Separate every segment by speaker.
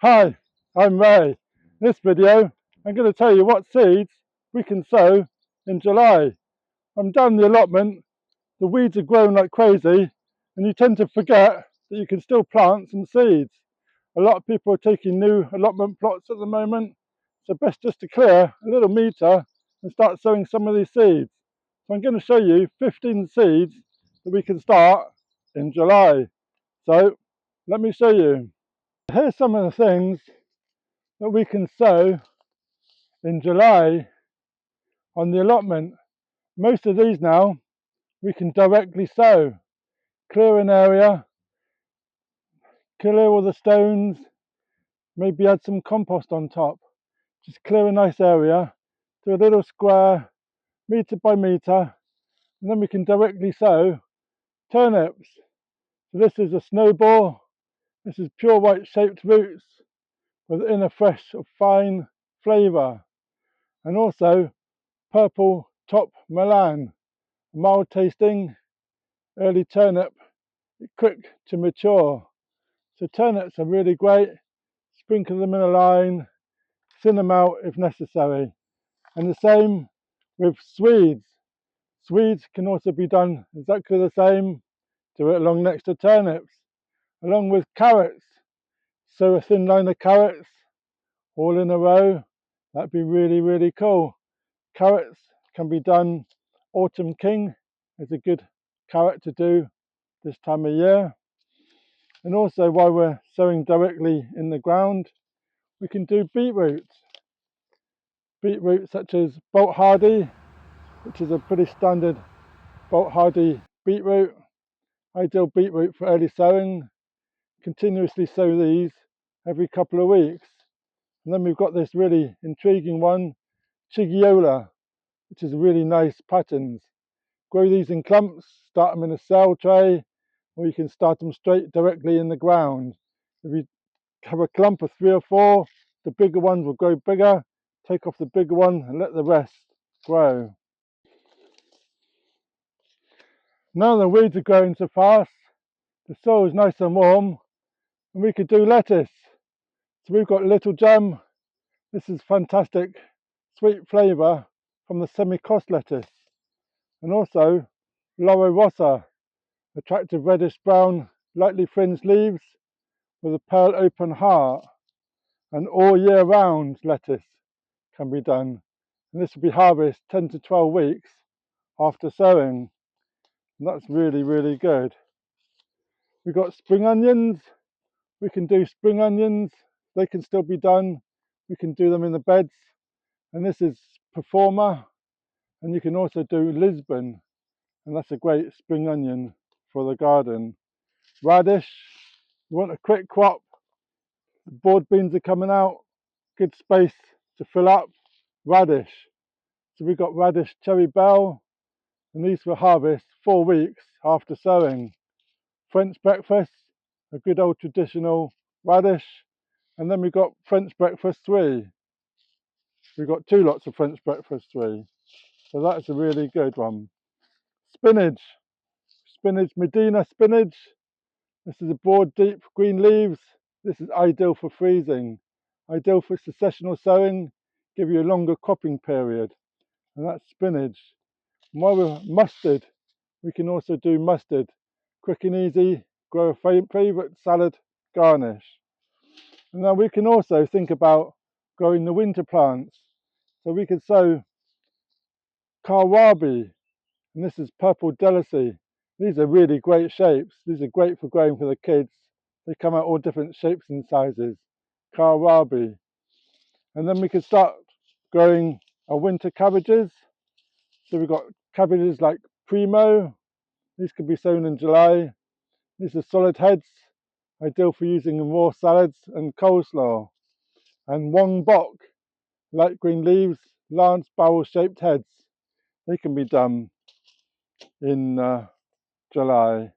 Speaker 1: Hi, I'm Ray. In this video, I'm going to tell you what seeds we can sow in July. I'm down the allotment, the weeds are growing like crazy, and you tend to forget that you can still plant some seeds. A lot of people are taking new allotment plots at the moment, so best just to clear a little metre and start sowing some of these seeds. So I'm going to show you 15 seeds that we can start in July. So let me show you. Here's some of the things that we can sow in July on the allotment. Most of these now we can directly sow. Clear an area, clear all the stones, maybe add some compost on top. Just clear a nice area, do a little square, metre by metre, and then we can directly sow turnips. So this is a snowball. This is pure white shaped roots within a fresh fine flavour, and also purple top Milan, mild tasting, early turnip, quick to mature. So turnips are really great. Sprinkle them in a line, thin them out if necessary. And the same with Swedes. Swedes can also be done exactly the same. Do it along next to turnips. Along with carrots. Sow a thin line of carrots all in a row. That'd be really, really cool. Carrots can be done. Autumn King is a good carrot to do this time of year. And also, while we're sowing directly in the ground, we can do beetroot. Beetroot such as Bolt Hardy, which is a pretty standard Bolt Hardy beetroot. Ideal beetroot for early sowing. Continuously sow these every couple of weeks. And then we've got this really intriguing one, Chigiola, which is really nice patterns. Grow these in clumps, start them in a cell tray, or you can start them straight directly in the ground. If you have a clump of 3 or 4, the bigger ones will grow bigger. Take off the bigger one and let the rest grow. Now the weeds are growing so fast, the soil is nice and warm, and we could do lettuce. So we've got Little Gem. This is fantastic sweet flavour from the semi-cost lettuce. And also Loro Rossa, attractive reddish brown, lightly fringed leaves with a pearl open heart. And all year round lettuce can be done. And this will be harvested 10 to 12 weeks after sowing. And that's really, really good. We've got spring onions. We can do spring onions. They can still be done. We can do them in the beds. And this is Performer. And you can also do Lisbon. And that's a great spring onion for the garden. Radish. You want a quick crop. The board beans are coming out. Good space to fill up. Radish. So we've got radish cherry bell. And these will harvest 4 weeks after sowing. French breakfast, a good old traditional radish. And then we've got French breakfast 3. We've got 2 lots of French breakfast 3. So that's a really good one. Spinach. Spinach, Medina spinach. This is a broad, deep green leaves. This is ideal for freezing. Ideal for successional sowing. Give you a longer cropping period. And that's spinach. And while we're mustard, we can also do mustard. Quick and easy, grow a favourite salad garnish. And now we can also think about growing the winter plants. So we could sow kohlrabi, and this is purple delicacy. These are really great shapes. These are great for growing for the kids. They come out all different shapes and sizes. Kohlrabi. And then we could start growing our winter cabbages. So we've got cabbages like Primo. These could be sown in July. These are solid heads, ideal for using in raw salads and coleslaw. And Wong Bok, light green leaves, lance barrel shaped heads. They can be done in July.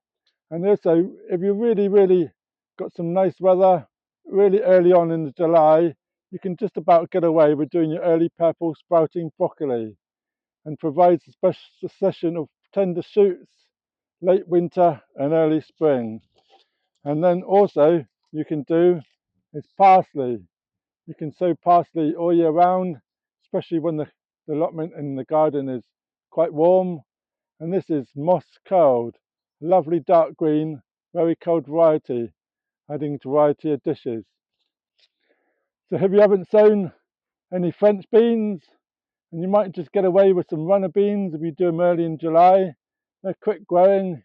Speaker 1: And also, if you really got some nice weather really early on in July, you can just about get away with doing your early purple sprouting broccoli, and provides a special succession of tender shoots late winter and early spring. And then also you can do is parsley. You can sow parsley all year round, especially when the allotment in the garden is quite warm. And this is moss curled, lovely dark green, very cold variety, adding variety of dishes. So if you haven't sown any French beans, and you might just get away with some runner beans if you do them early in July. They're quick growing.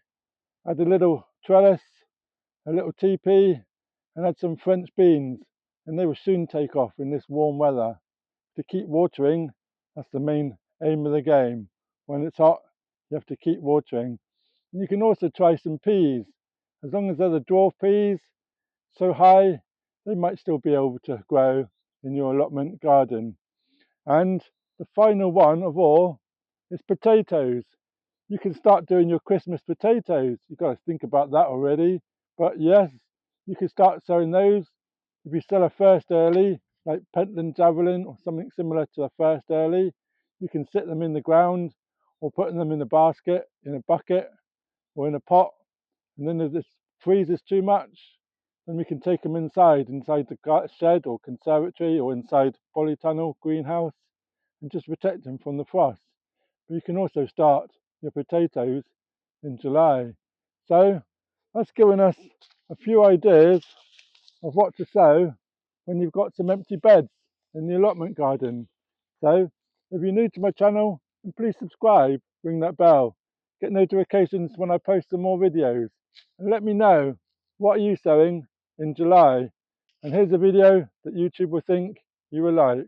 Speaker 1: Add a little trellis, a little teepee, and add some French beans, and they will soon take off in this warm weather. To keep watering, that's the main aim of the game. When it's hot, you have to keep watering. And you can also try some peas. As long as they're the dwarf peas, so high, they might still be able to grow in your allotment garden. And the final one of all is potatoes. You can start doing your Christmas potatoes. You've got to think about that already. But yes, you can start sowing those. If you sell a first early, like Pentland Javelin or something similar to a first early, you can sit them in the ground or put them in a basket, in a bucket or in a pot. And then if this freezes too much, then we can take them inside the shed or conservatory or inside polytunnel greenhouse and just protect them from the frost. But you can also start your potatoes in July. So that's given us a few ideas of what to sow when you've got some empty beds in the allotment garden. So if you're new to my channel, then please subscribe, ring that bell, get notifications when I post some more videos, and let me know what are you sowing in July. And here's a video that YouTube will think you will like.